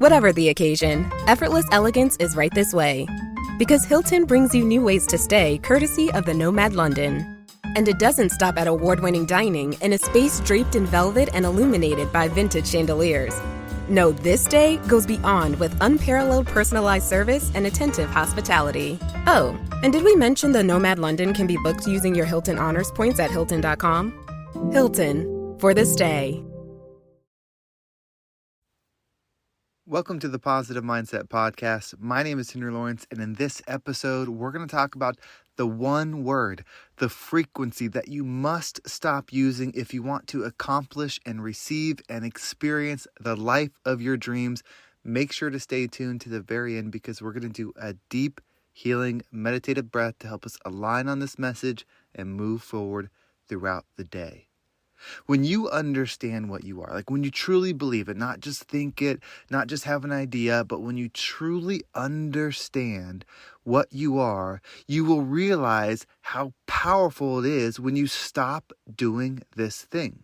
Whatever the occasion, effortless elegance is right this way. Because Hilton brings you new ways to stay courtesy of the Nomad London. And it doesn't stop at award-winning dining in a space draped in velvet and illuminated by vintage chandeliers. No, this day goes beyond with unparalleled personalized service and attentive hospitality. Oh, and did we mention the Nomad London can be booked using your Hilton Honors points at Hilton.com? Hilton, for the stay. Welcome to the Positive Mindset Podcast. My name is Henry Lawrence, and in this episode, we're going to talk about the one word, the frequency that you must stop using if you want to accomplish and receive and experience the life of your dreams. Make sure to stay tuned to the very end because we're going to do a deep, healing, meditative breath to help us align on this message and move forward throughout the day. When you understand what you are, like when you truly believe it, not just think it, not just have an idea, but when you truly understand what you are, you will realize how powerful it is when you stop doing this thing.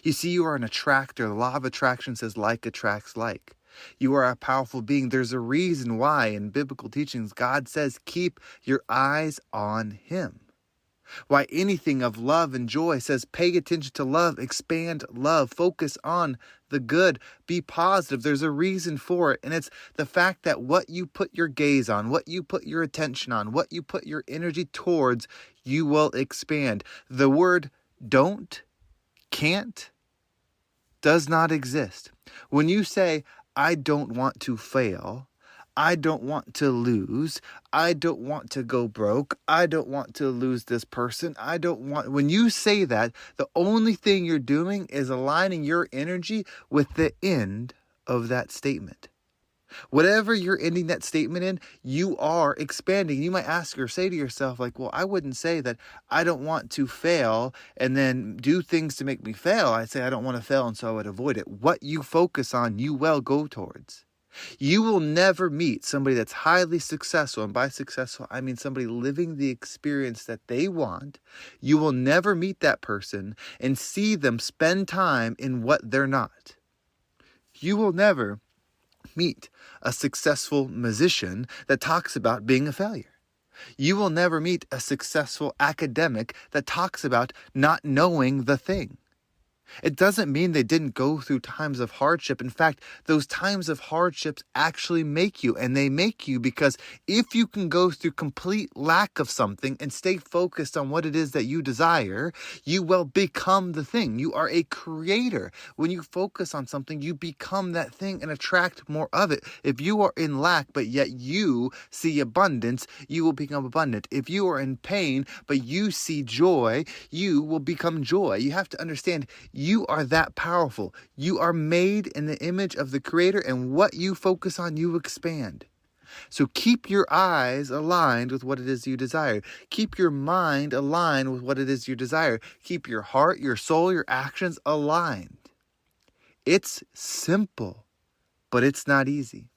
You see, you are an attractor. The law of attraction says like attracts like. You are a powerful being. There's a reason why in biblical teachings, God says, keep your eyes on Him. Why anything of love and joy says pay attention to love, expand love, focus on the good, be positive. There's a reason for it. And it's the fact that what you put your gaze on, what you put your attention on, what you put your energy towards, you will expand. The word don't, can't, does not exist. When you say, I don't want to fail, I don't want to lose. I don't want to go broke. I don't want to lose this person. When you say that, the only thing you're doing is aligning your energy with the end of that statement. Whatever you're ending that statement in, you are expanding. You might ask or say to yourself, like, well, I wouldn't say that I don't want to fail and then do things to make me fail. I'd say I don't want to fail, and so I would avoid it. What you focus on, you will go towards. You will never meet somebody that's highly successful, and by successful, I mean somebody living the experience that they want. You will never meet that person and see them spend time in what they're not. You will never meet a successful musician that talks about being a failure. You will never meet a successful academic that talks about not knowing the thing. It doesn't mean they didn't go through times of hardship. In fact, those times of hardships actually make you, and they make you because if you can go through complete lack of something and stay focused on what it is that you desire, you will become the thing. You are a creator. When you focus on something, you become that thing and attract more of it. If you are in lack, but yet you see abundance, you will become abundant. If you are in pain, but you see joy, you will become joy. You have to understand you are that powerful. You are made in the image of the Creator, and what you focus on, you expand. So keep your eyes aligned with what it is you desire. Keep your mind aligned with what it is you desire. Keep your heart, your soul, your actions aligned. It's simple, but it's not easy.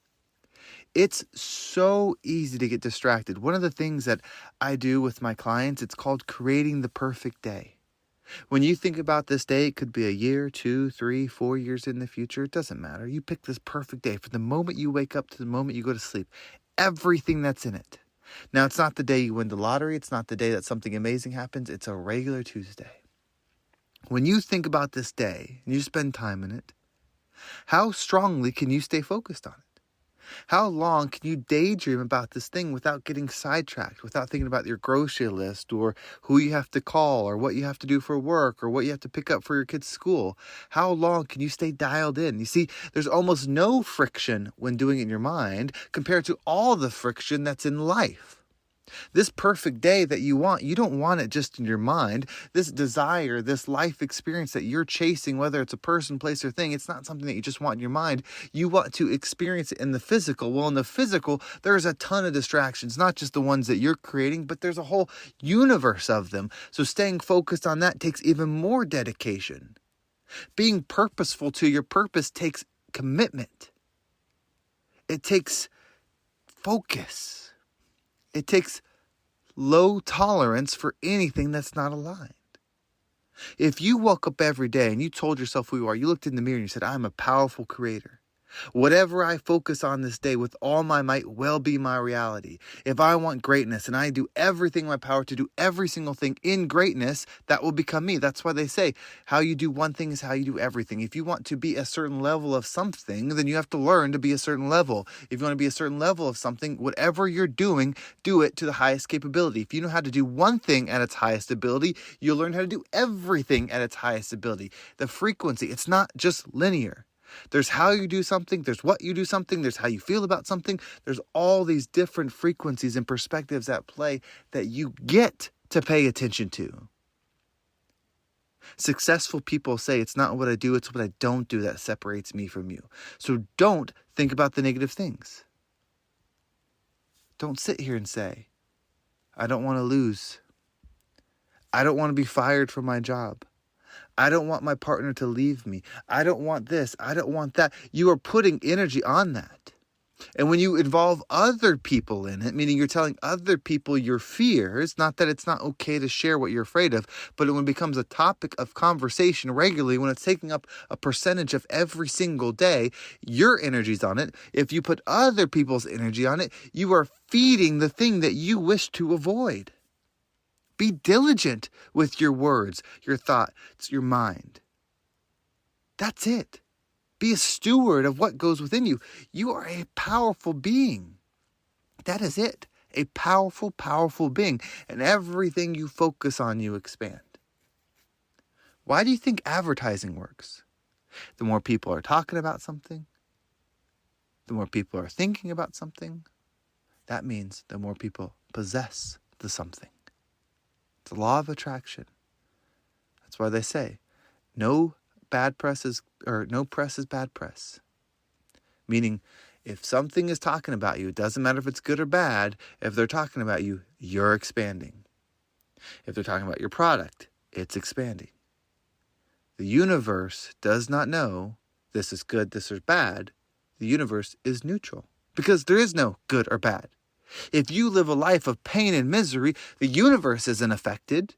It's so easy to get distracted. One of the things that I do with my clients, it's called creating the perfect day. When you think about this day, it could be a year, 2, 3, 4 years in the future. It doesn't matter. You pick this perfect day from the moment you wake up to the moment you go to sleep. Everything that's in it. Now, it's not the day you win the lottery. It's not the day that something amazing happens. It's a regular Tuesday. When you think about this day and you spend time in it, how strongly can you stay focused on it? How long can you daydream about this thing without getting sidetracked, without thinking about your grocery list or who you have to call or what you have to do for work or what you have to pick up for your kids' school? How long can you stay dialed in? You see, there's almost no friction when doing it in your mind compared to all the friction that's in life. This perfect day that you don't want it just in your mind. This desire, this life experience that you're chasing, whether it's a person, place, or thing, it's not something that you just want in your mind. You want to experience it in the physical. Well, in the physical, there's a ton of distractions, not just the ones that you're creating, but there's a whole universe of them. So staying focused on that takes even more dedication. Being purposeful to your purpose takes commitment. It takes focus. It takes low tolerance for anything that's not aligned. If you woke up every day and you told yourself who you are, you looked in the mirror and you said, I'm a powerful creator. Whatever I focus on this day with all my might will be my reality. If I want greatness and I do everything in my power to do every single thing in greatness, that will become me. That's why they say how you do one thing is how you do everything. If you want to be a certain level of something, then you have to learn to be a certain level. If you want to be a certain level of something, whatever you're doing, do it to the highest capability. If you know how to do one thing at its highest ability, you'll learn how to do everything at its highest ability. The frequency, it's not just linear. There's how you do something, there's what you do something, there's how you feel about something. There's all these different frequencies and perspectives at play that you get to pay attention to. Successful people say it's not what I do, it's what I don't do that separates me from you. So don't think about the negative things. Don't sit here and say, I don't want to lose. I don't want to be fired from my job. I don't want my partner to leave me. I don't want this. I don't want that. You are putting energy on that. And when you involve other people in it, meaning you're telling other people your fears, not that it's not okay to share what you're afraid of, but when it becomes a topic of conversation regularly, when it's taking up a percentage of every single day, your energy's on it. If you put other people's energy on it, you are feeding the thing that you wish to avoid. Be diligent with your words, your thoughts, your mind. That's it. Be a steward of what goes within you. You are a powerful being. That is it. A powerful, powerful being. And everything you focus on, you expand. Why do you think advertising works? The more people are talking about something, the more people are thinking about something, that means the more people possess the something. It's the law of attraction. That's why they say, no press is bad press. Meaning, if something is talking about you, it doesn't matter if it's good or bad. If they're talking about you, you're expanding. If they're talking about your product, it's expanding. The universe does not know this is good, this is bad. The universe is neutral because there is no good or bad. If you live a life of pain and misery, the universe isn't affected.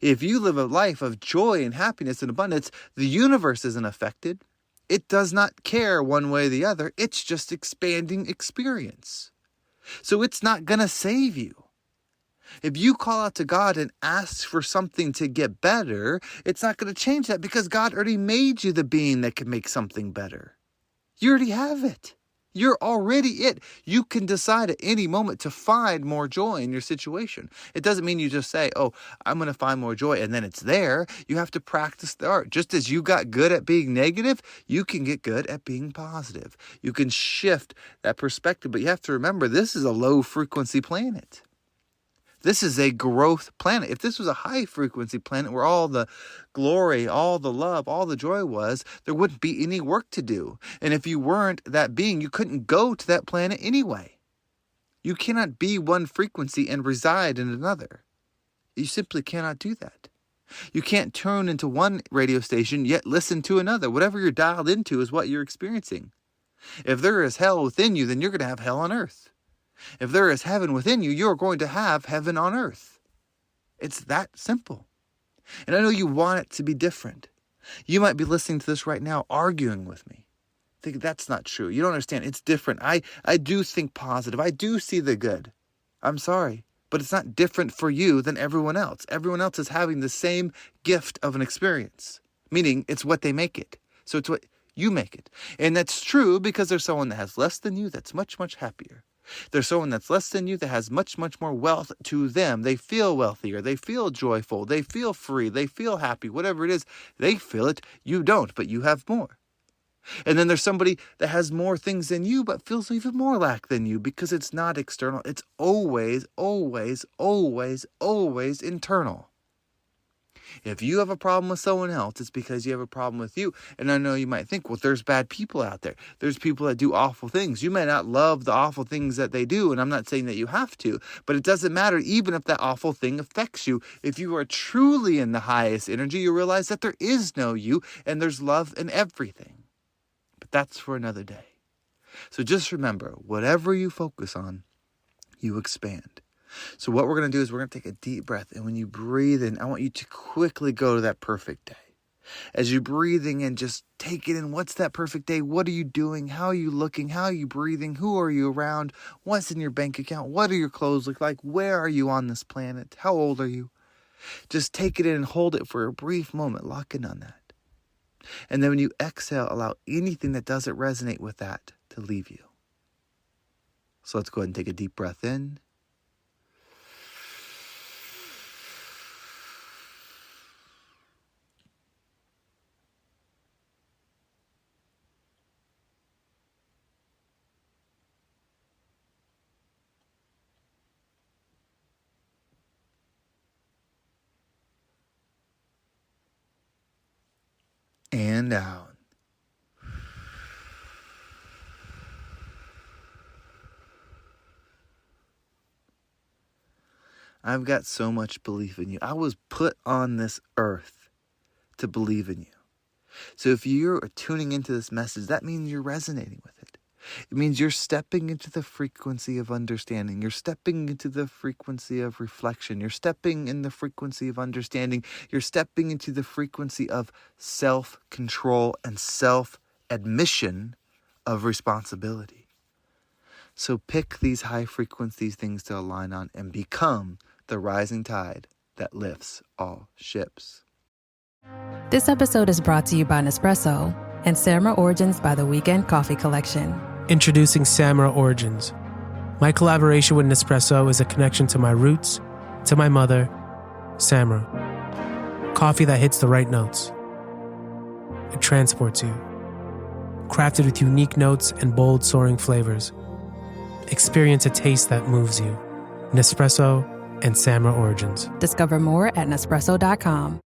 If you live a life of joy and happiness and abundance, the universe isn't affected. It does not care one way or the other. It's just expanding experience. So it's not going to save you. If you call out to God and ask for something to get better, it's not going to change that because God already made you the being that can make something better. You already have it. You're already it. You can decide at any moment to find more joy in your situation. It doesn't mean you just say, oh, I'm going to find more joy, and then it's there. You have to practice the art. Just as you got good at being negative, you can get good at being positive. You can shift that perspective, but you have to remember this is a low-frequency planet. This is a growth planet. If this was a high-frequency planet where all the glory, all the love, all the joy was, there wouldn't be any work to do. And if you weren't that being, you couldn't go to that planet anyway. You cannot be one frequency and reside in another. You simply cannot do that. You can't tune into one radio station yet listen to another. Whatever you're dialed into is what you're experiencing. If there is hell within you, then you're going to have hell on earth. If there is heaven within you, you're going to have heaven on earth. It's that simple. And I know you want it to be different. You might be listening to this right now, arguing with me. Think that's not true. You don't understand. It's different. I do think positive. I do see the good. I'm sorry, but it's not different for you than everyone else. Everyone else is having the same gift of an experience, meaning it's what they make it. So it's what you make it. And that's true because there's someone that has less than you that's much, much happier. There's someone that's less than you that has much, much more wealth to them. They feel wealthier. They feel joyful. They feel free. They feel happy. Whatever it is, they feel it. You don't, but you have more. And then there's somebody that has more things than you, but feels even more lack than you because it's not external. It's always, always, always, always internal. If you have a problem with someone else, it's because you have a problem with you. And I know you might think, well, there's bad people out there. There's people that do awful things. You may not love the awful things that they do, and I'm not saying that you have to, but it doesn't matter even if that awful thing affects you. If you are truly in the highest energy, you realize that there is no you, and there's love in everything. But that's for another day. So just remember, whatever you focus on, you expand. So what we're going to do is we're going to take a deep breath. And when you breathe in, I want you to quickly go to that perfect day. As you're breathing in, just take it in. What's that perfect day? What are you doing? How are you looking? How are you breathing? Who are you around? What's in your bank account? What do your clothes look like? Where are you on this planet? How old are you? Just take it in and hold it for a brief moment. Lock in on that. And then when you exhale, allow anything that doesn't resonate with that to leave you. So let's go ahead and take a deep breath in. And out. I've got so much belief in you. I was put on this earth to believe in you. So if you're tuning into this message, that means you're resonating with it. It means you're stepping into the frequency of understanding. You're stepping into the frequency of reflection. You're stepping in the frequency of understanding. You're stepping into the frequency of self-control and self-admission of responsibility. So pick these high frequency things to align on and become the rising tide that lifts all ships. This episode is brought to you by Nespresso and Samra Origins by the Weekend Coffee Collection. Introducing Samra Origins. My collaboration with Nespresso is a connection to my roots, to my mother, Samra. Coffee that hits the right notes. It transports you. Crafted with unique notes and bold soaring flavors. Experience a taste that moves you. Nespresso and Samra Origins. Discover more at Nespresso.com.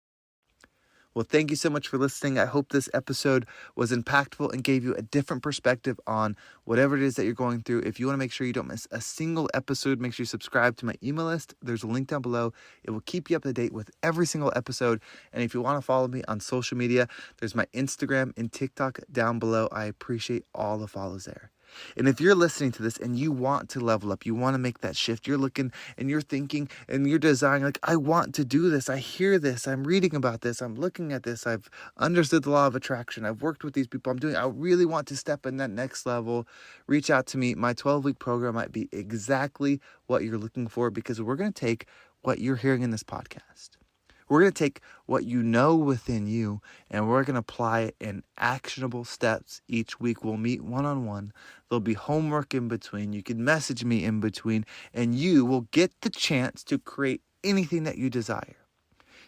Well, thank you so much for listening. I hope this episode was impactful and gave you a different perspective on whatever it is that you're going through. If you want to make sure you don't miss a single episode, make sure you subscribe to my email list. There's a link down below. It will keep you up to date with every single episode. And if you want to follow me on social media, there's my Instagram and TikTok down below. I appreciate all the follows there. And if you're listening to this and you want to level up, you want to make that shift, you're looking and you're thinking and you're desiring, like, I want to do this. I hear this. I'm reading about this. I'm looking at this. I've understood the law of attraction. I've worked with these people. I really want to step in that next level. Reach out to me. My 12-week program might be exactly what you're looking for, because we're going to take what you're hearing in this podcast. We're going to take what you know within you and we're going to apply it in actionable steps each week. We'll meet one-on-one. There'll be homework in between. You can message me in between, and you will get the chance to create anything that you desire.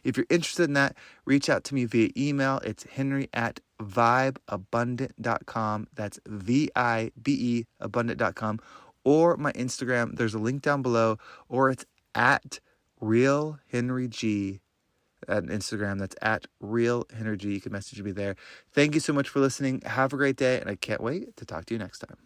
If you're interested in that, reach out to me via email. It's henry@vibeabundant.com. That's VIBE abundant.com. Or my Instagram. There's a link down below. Or it's at RealHenryG. At Instagram, that's at RealHenryG. You can message me there. Thank you so much for listening. Have a great day, and I can't wait to talk to you next time.